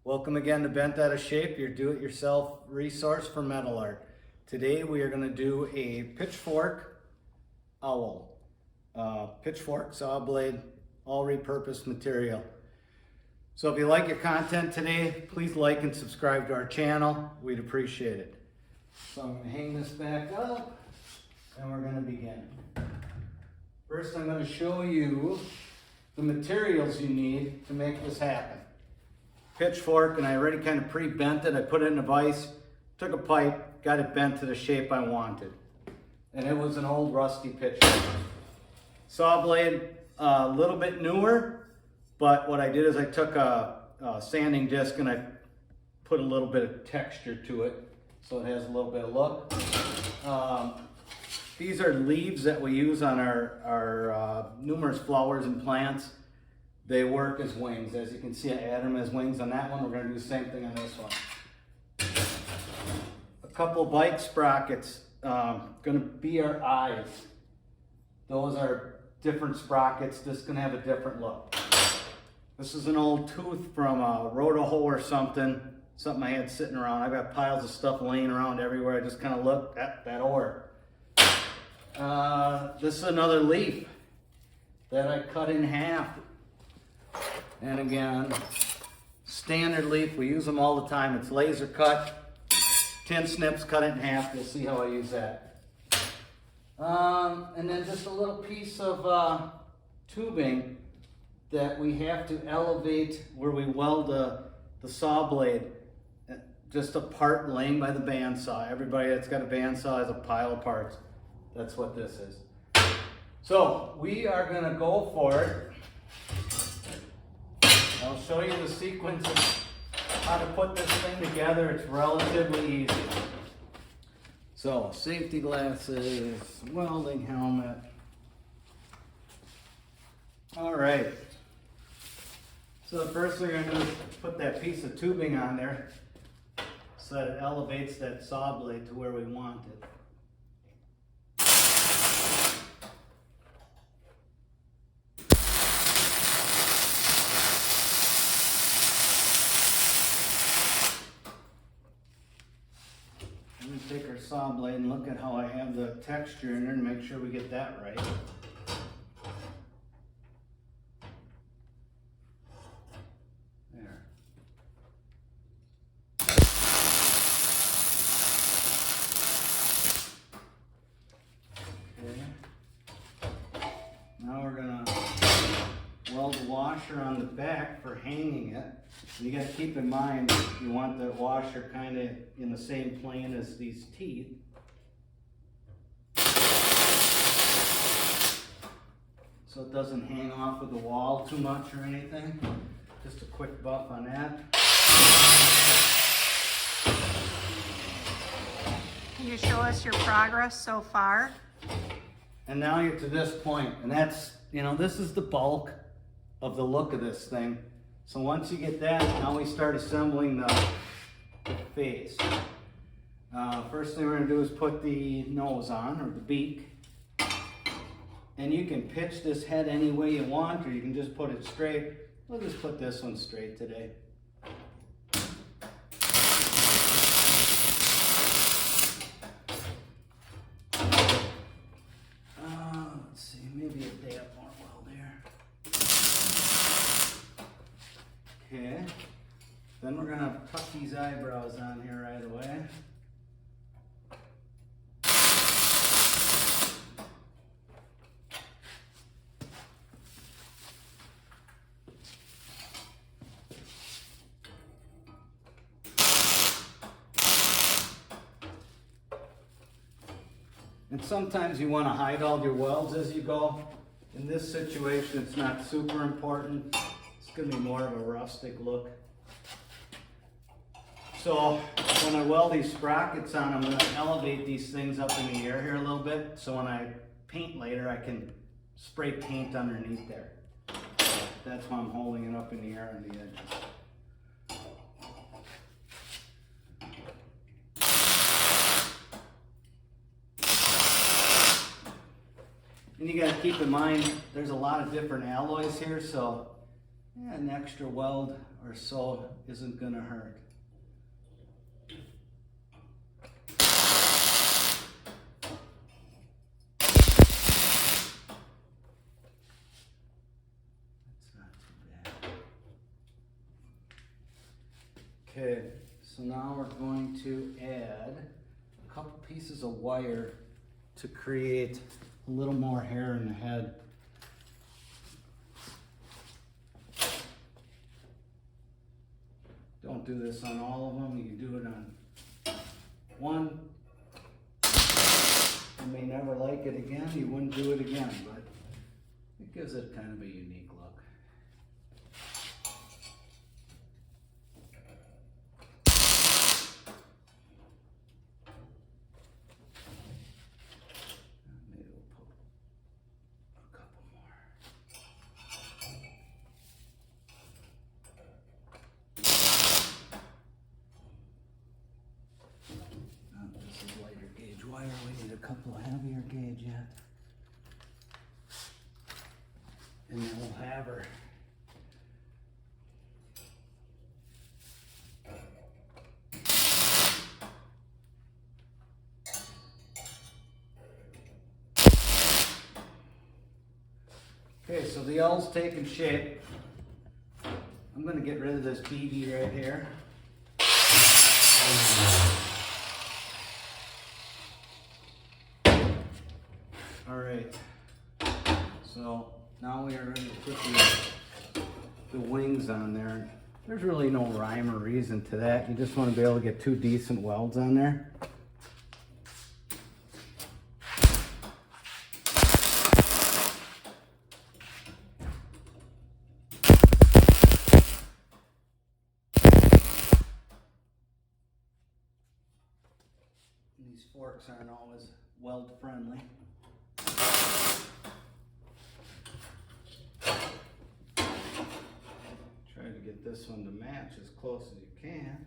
Welcome again to Bent Out of Shape, your do-it-yourself resource for metal art. Today we are going to do a pitchfork owl. Pitchfork, saw blade, all repurposed material. So if you like your content today, please like and subscribe to our channel. We'd appreciate it. So I'm going to hang this back up and we're going to begin. First I'm going to show you the materials you need to make this happen. Pitchfork, and I already kind of pre-bent it. I put it in a vise, took a pipe, got it bent to the shape I wanted. And it was an old rusty pitchfork. Saw blade, a little bit newer, but what I did is I took a sanding disc and I put a little bit of texture to it so it has a little bit of look. These are leaves that we use on our numerous flowers and plants. They work as wings. As you can see, I add them as wings on that one. We're going to do the same thing on this one. A couple bike sprockets, going to be our eyes. Those are different sprockets. This is going to have a different look. This is an old tooth from a roto hoe or something I had sitting around. I've got piles of stuff laying around everywhere. I just kind of looked at that ore. This is another leaf that I cut in half. And again, standard leaf, we use them all the time. It's laser cut, 10 snips, cut it in half. You'll see how I use that. And then just a little piece of tubing that we have to elevate where we weld the saw blade. Just a part laying by the bandsaw. Everybody that's got a bandsaw has a pile of parts. That's what this is. So we are gonna go for it. I'll show you the sequence of how to put this thing together. It's relatively easy. So, safety glasses, welding helmet. All right. So the first thing we're gonna do is put that piece of tubing on there so that it elevates that saw blade to where we want it. Take our saw blade and look at how I have the texture in there and make sure we get that right. There. Okay. Now we're gonna weld the washer on the back for hanging it. You got to keep in mind you want the washer kind of in the same plane as these teeth. So it doesn't hang off of the wall too much or anything. Just a quick buff on that. Can you show us your progress so far? And now you're to this point, and that's, this is the bulk of the look of this thing. So once you get that, now we start assembling the face. First thing we're going to do is put the nose on, or the beak. And you can pitch this head any way you want, or you can just put it straight. We'll just put this one straight today. Let's see, maybe a dab more weld there. Okay, then we're gonna tuck these eyebrows on here right away. And sometimes you want to hide all your welds as you go. In this situation, it's not super important. It's going to be more of a rustic look. So when I weld these sprockets on, I'm going to elevate these things up in the air here a little bit. So when I paint later, I can spray paint underneath there. That's why I'm holding it up in the air on the edges. And you got to keep in mind, there's a lot of different alloys here, so Yeah, an extra weld or so isn't gonna hurt. That's not too bad. Okay, so now we're going to add a couple pieces of wire to create a little more hair in the head. Don't do this on all of them. You can do it on one. You may never like it again. You wouldn't do it again, but it gives it kind of a unique look. Maybe we'll put a couple more. This is lighter gauge wire. We need a couple heavier gauge yet. And then we'll have her. Okay, so the L's taking shape. I'm going to get rid of this BB right here. All right, so now we are ready to put the wings on there. There's really no rhyme or reason to that. You just want to be able to get 2 decent welds on there. These forks aren't always weld friendly. Try to get this one to match as close as you can.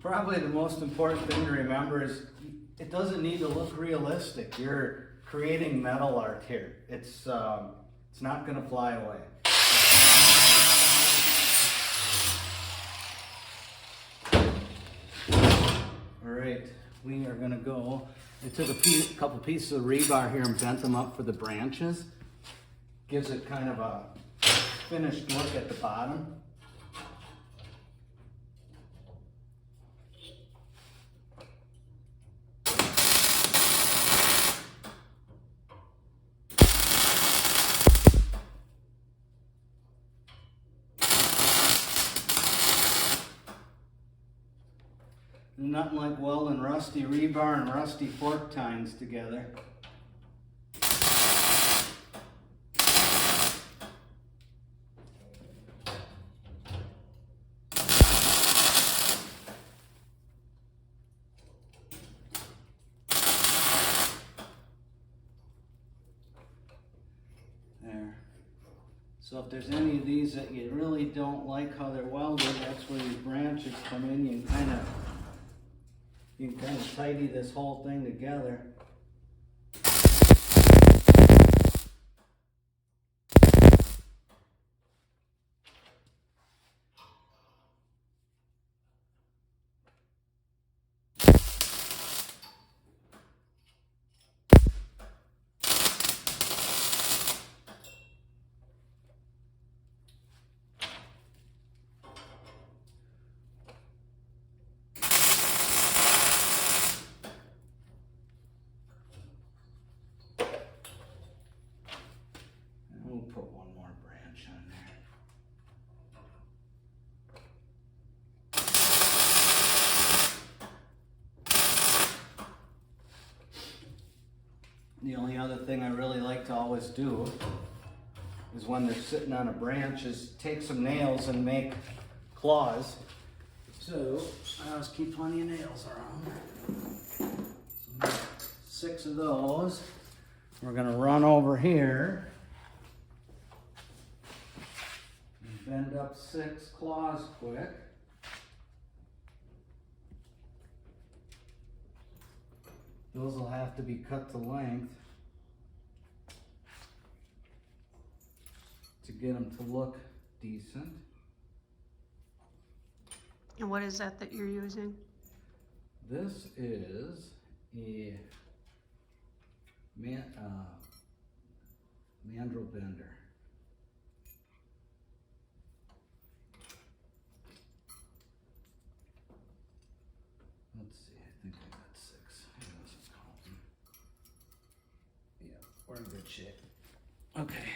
Probably the most important thing to remember is it doesn't need to look realistic. You're creating metal art here. It's not going to fly away. All right, we are going to go. I took a couple pieces of rebar here and bent them up for the branches. Gives it kind of a finished look at the bottom. Nothing like welding rusty rebar and rusty fork tines together. There. So if there's any of these that you really don't like how they're welded, that's where these branches come in. You can kind of tidy this whole thing together. We'll put one more branch on there. The only other thing I really like to always do is when they're sitting on a branch is take some nails and make claws. So I always keep plenty of nails around. So 6 of those. We're gonna run over here. Bend up 6 claws quick. Those will have to be cut to length to get them to look decent. And what is that you're using? This is a mandrel bender. Let's see, I think I got 6. I wasn't counting. Yeah, we're in good shape. Okay.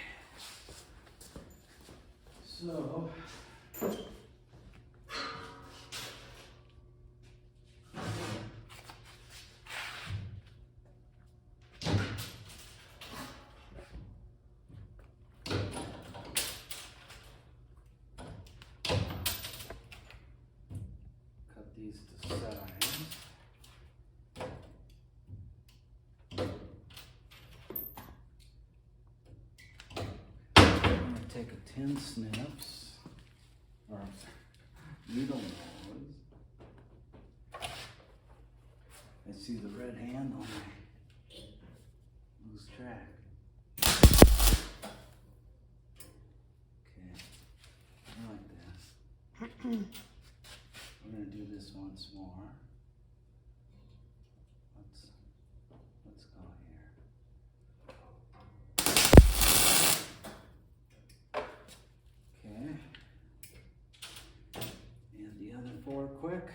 So, cut these to size. I'm going to take a 10 snips, or needle nose. I see the red hand on my loose track. Okay, I like that. We're going to do this once more. Let's go here. Okay. And the other 4 quick.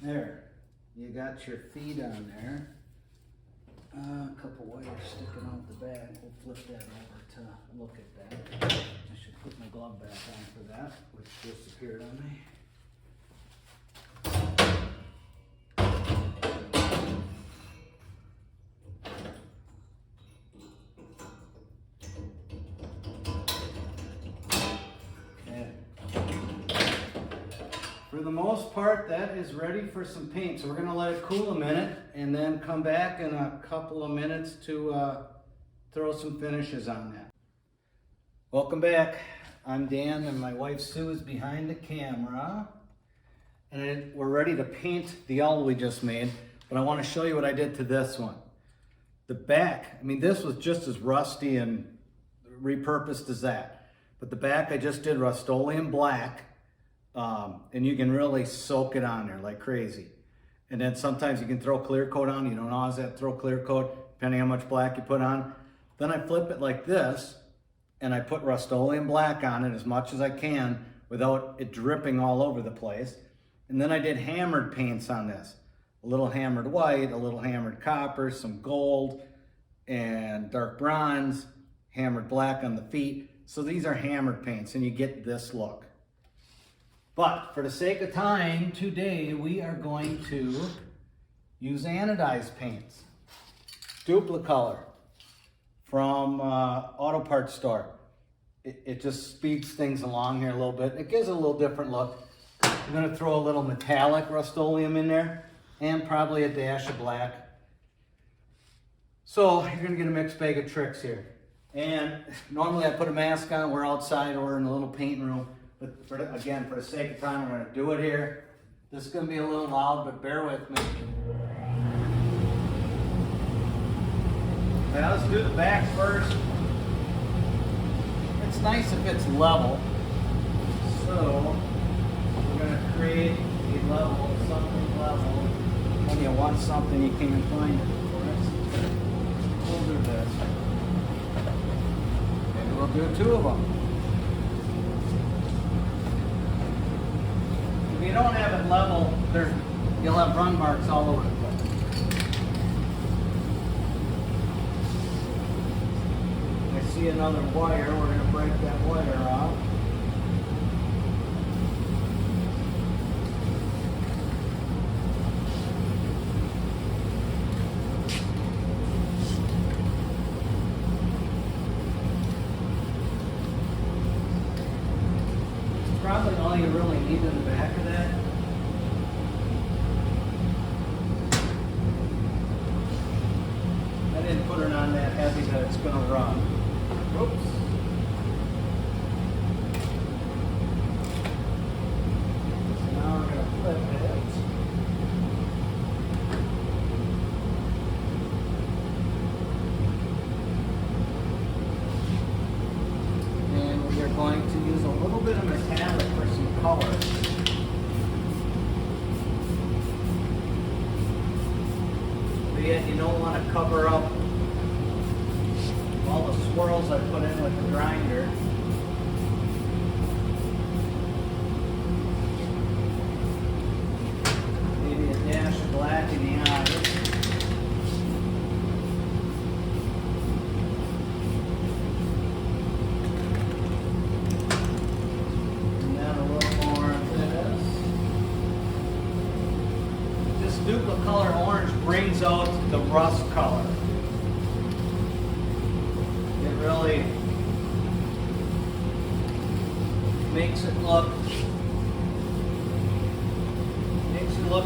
There, you got your feet on there. A couple wires sticking out the back. We'll flip that over to look at that. I should put my glove back on for that, which disappeared on me. For the most part, that is ready for some paint. So we're going to let it cool a minute and then come back in a couple of minutes to throw some finishes on that. Welcome back. I'm Dan and my wife Sue is behind the camera. And we're ready to paint the owl we just made, but I want to show you what I did to this one. The back, I mean, this was just as rusty and repurposed as that. But the back I just did Rust-Oleum black. And you can really soak it on there like crazy. And then sometimes you can throw clear coat on. You don't always have to throw clear coat, depending on how much black you put on. Then I flip it like this, and I put Rust-Oleum black on it as much as I can without it dripping all over the place. And then I did hammered paints on this. A little hammered white, a little hammered copper, some gold, and dark bronze, hammered black on the feet. So these are hammered paints, and you get this look. But for the sake of time, today we are going to use anodized paints. Duplicolor from Auto Parts Store. It just speeds things along here a little bit. It gives it a little different look. I'm going to throw a little metallic Rust-Oleum in there and probably a dash of black. So you're going to get a mixed bag of tricks here. And normally I put a mask on, we're outside or in a little paint room. But again, for the sake of time, we're going to do it here. This is going to be a little loud, but bear with me. Now let's do the back first. It's nice if it's level. So we're going to create a level, something level. When you want something, you can't find it, of course. We'll do this. Maybe we'll do 2 of them. you don't have it level, you'll have run marks all over the place. I see another wire. We're going to break that wire off. Probably all you really need in the back of that. I didn't put it on that heavy that it's going to run. Oops. So now we're going to flip it. And we are going to use a little bit of metallic for some color. But yet you don't want to cover up all the swirls I put in with the grinder. Maybe a dash of black in the eyes. And then a little more of this. This Duplicolor orange brings out the rust color. Really makes it look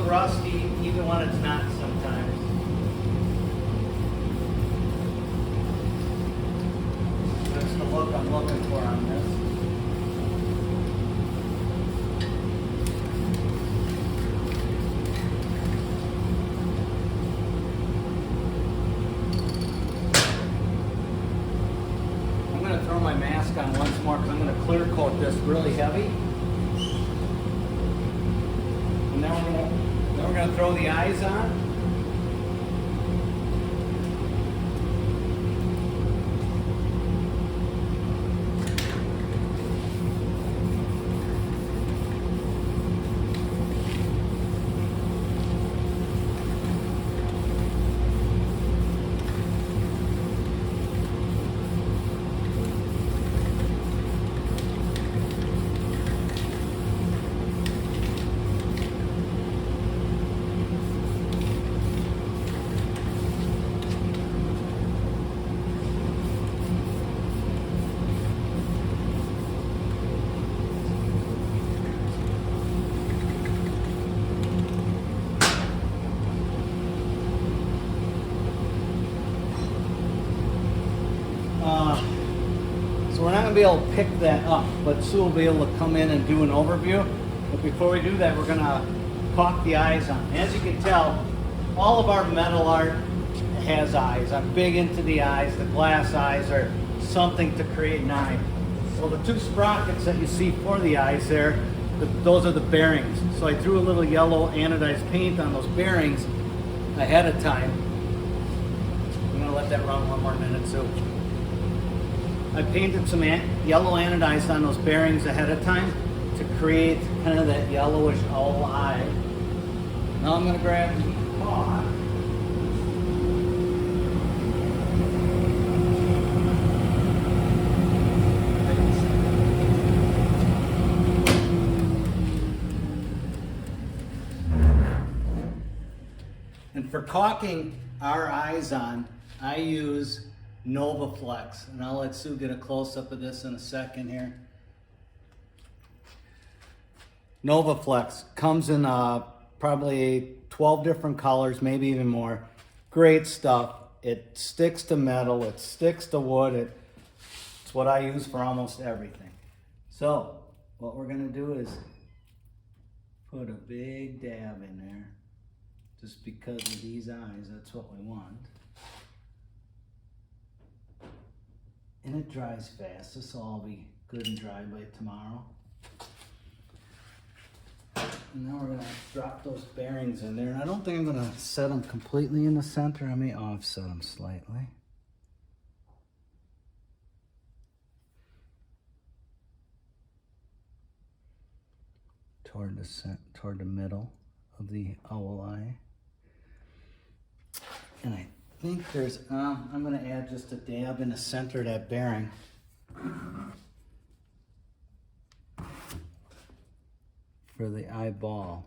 rusty even when it's not sometimes. That's the look I'm looking for on this. Throw my mask on once more because I'm going to clear coat this really heavy. And then we're going to throw the eyes on. So we're not going to be able to pick that up, but Sue will be able to come in and do an overview. But before we do that, we're going to caulk the eyes on. As you can tell, all of our metal art has eyes. I'm big into the eyes. The glass eyes are something to create an eye. Well, the two sprockets that you see for the eyes there, those are the bearings. So I threw a little yellow anodized paint on those bearings ahead of time. I'm going to let that run one more minute, Sue. I painted some yellow anodized on those bearings ahead of time to create kind of that yellowish owl eye. Now I'm going to grab the caulk. And for caulking our eyes on, I use Novaflex, and I'll let Sue get a close-up of this in a second here. Novaflex comes in probably 12 different colors, maybe even more. Great stuff. It sticks to metal, it sticks to wood. It's what I use for almost everything. So what we're going to do is put a big dab in there, just because of these eyes. That's what we want. And it dries fast. This will all be good and dry by tomorrow. And now we're going to drop those bearings in there. And I don't think I'm going to set them completely in the center. I may offset them slightly. toward the middle of the owl eye. And I think there's, I'm gonna add just a dab in the center of that bearing. For the eyeball.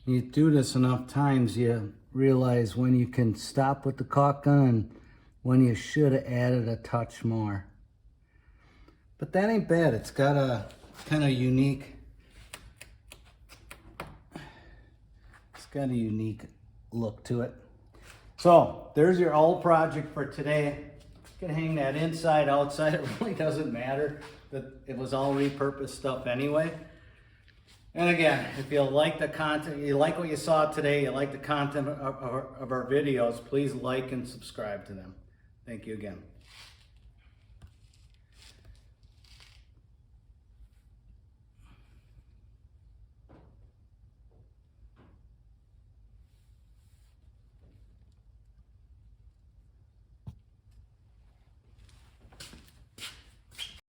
You do this enough times, you realize when you can stop with the caulk gun and when you should have added a touch more. But that ain't bad. It's got a kind of unique, look to it. So there's your owl project for today. You can hang that inside, outside. It really doesn't matter. That it was all repurposed stuff anyway. And again, if you like the content, you like what you saw today, you like the content of our videos, please like and subscribe to them. Thank you again.